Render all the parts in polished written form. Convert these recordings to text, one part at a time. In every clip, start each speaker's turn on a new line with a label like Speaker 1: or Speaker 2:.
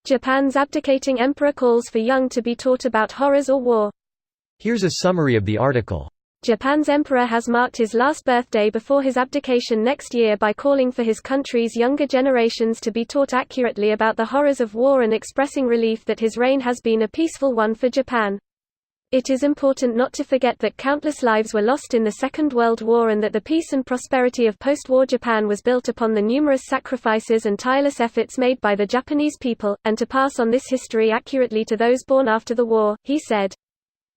Speaker 1: Japan's abdicating emperor calls for young to be taught about horrors or war.
Speaker 2: Here's a summary of the article.
Speaker 1: Japan's emperor has marked his last birthday before his abdication next year by calling for his country's younger generations to be taught accurately about the horrors of war and expressing relief that his reign has been a peaceful one for Japan. It is important not to forget that countless lives were lost in the Second World War and that the peace and prosperity of post-war Japan was built upon the numerous sacrifices and tireless efforts made by the Japanese people, and to pass on this history accurately to those born after the war, he said.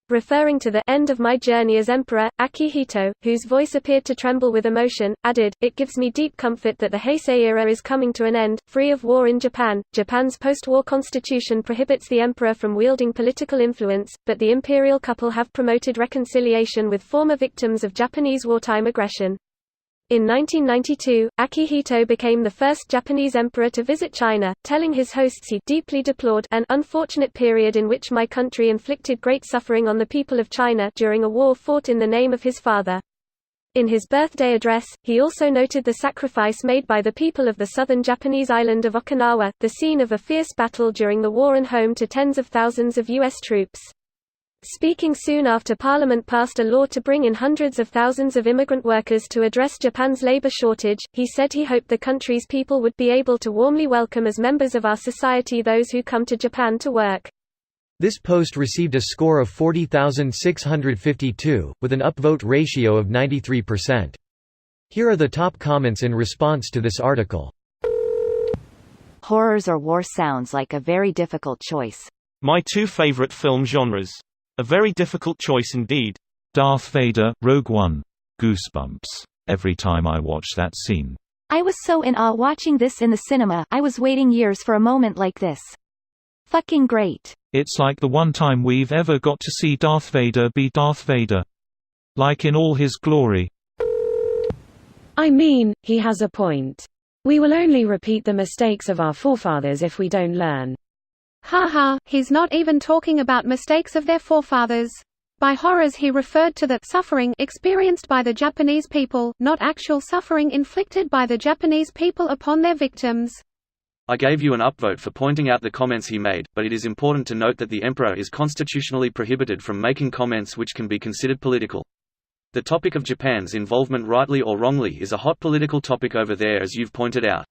Speaker 1: Referring to the end of my journey as emperor, Akihito, whose voice appeared to tremble with emotion, added, "It gives me deep comfort that the Heisei era is coming to an end, free of war in Japan. Japan's post-war constitution prohibits the emperor from wielding political influence, but the imperial couple have promoted reconciliation with former victims of Japanese wartime aggression." In 1992, Akihito became the first Japanese emperor to visit China, telling his hosts he deeply deplored an unfortunate period in which my country inflicted great suffering on the people of China during a war fought in the name of his father. In his birthday address, he also noted the sacrifice made by the people of the southern Japanese island of Okinawa, the scene of a fierce battle during the war and home to tens of thousands of U.S. troops. Speaking soon after Parliament passed a law to bring in hundreds of thousands of immigrant workers to address Japan's labor shortage, he said he hoped the country's people would be able to warmly welcome as members of our society those who come to Japan to work.
Speaker 2: This post received a score of 40,652, with an upvote ratio of 93%. Here are the top comments in response to this article.
Speaker 3: Horrors or war sounds like a very difficult choice.
Speaker 4: My two favorite film genres. A very difficult choice indeed.
Speaker 5: Darth Vader, Rogue One. Goosebumps every time I watch that scene.
Speaker 3: I was so in awe watching this in the cinema, I was waiting years for a moment like this. Fucking great.
Speaker 5: It's like the one time we've ever got to see Darth Vader be Darth Vader. Like in all his glory.
Speaker 6: I mean, he has a point. We will only repeat the mistakes of our forefathers if we don't learn.
Speaker 7: Haha, he's not even talking about mistakes of their forefathers. By horrors he referred to the suffering experienced by the Japanese people, not actual suffering inflicted by the Japanese people upon their victims.
Speaker 8: I gave you an upvote for pointing out the comments he made, but it is important to note that the emperor is constitutionally prohibited from making comments which can be considered political. The topic of Japan's involvement, rightly or wrongly, is a hot political topic over there, as you've pointed out.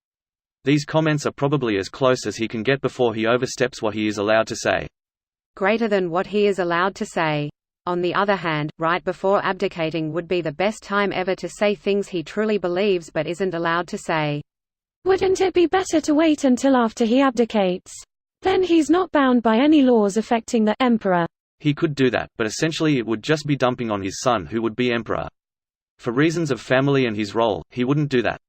Speaker 8: These comments are probably as close as he can get before he oversteps what he is allowed to say.
Speaker 7: Greater than what he is allowed to say. On the other hand, right before abdicating would be the best time ever to say things he truly believes but isn't allowed to say.
Speaker 6: Wouldn't it be better to wait until after he abdicates? Then he's not bound by any laws affecting the emperor.
Speaker 8: He could do that, but essentially it would just be dumping on his son who would be emperor. For reasons of family and his role, he wouldn't do that.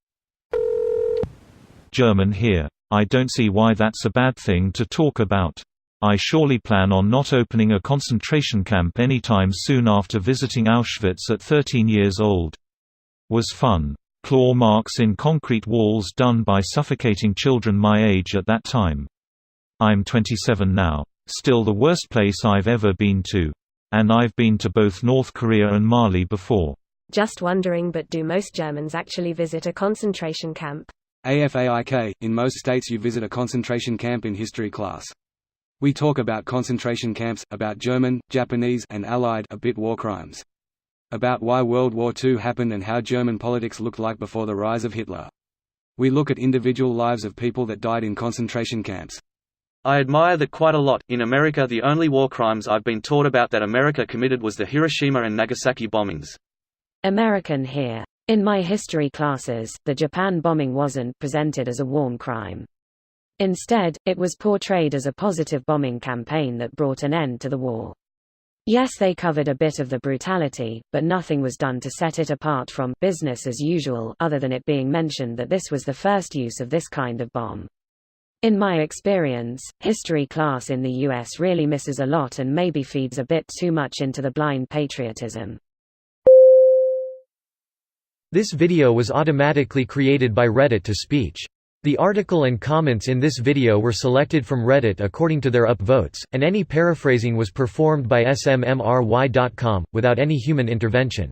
Speaker 5: German here. I don't see why that's a bad thing to talk about. I surely plan on not opening a concentration camp anytime soon after visiting Auschwitz at 13 years old. Was fun. Claw marks in concrete walls done by suffocating children my age at that time. I'm 27 now. Still the worst place I've ever been to. And I've been to both North Korea and Mali before.
Speaker 1: Just wondering, but do most Germans actually visit a concentration camp?
Speaker 9: AFAIK, in most states you visit a concentration camp in history class. We talk about concentration camps, about German, Japanese, and Allied a-bit war crimes. About why World War II happened and how German politics looked like before the rise of Hitler. We look at individual lives of people that died in concentration camps.
Speaker 8: I admire that quite a lot. In America, the only war crimes I've been taught about that America committed was the Hiroshima and Nagasaki bombings.
Speaker 6: American here. In my history classes, the Japan bombing wasn't presented as a war crime. Instead, it was portrayed as a positive bombing campaign that brought an end to the war. Yes, they covered a bit of the brutality, but nothing was done to set it apart from business as usual, other than it being mentioned that this was the first use of this kind of bomb. In my experience, history class in the US really misses a lot and maybe feeds a bit too much into the blind patriotism.
Speaker 2: This video was automatically created by Reddit to speech. The article and comments in this video were selected from Reddit according to their upvotes, and any paraphrasing was performed by smmry.com, without any human intervention.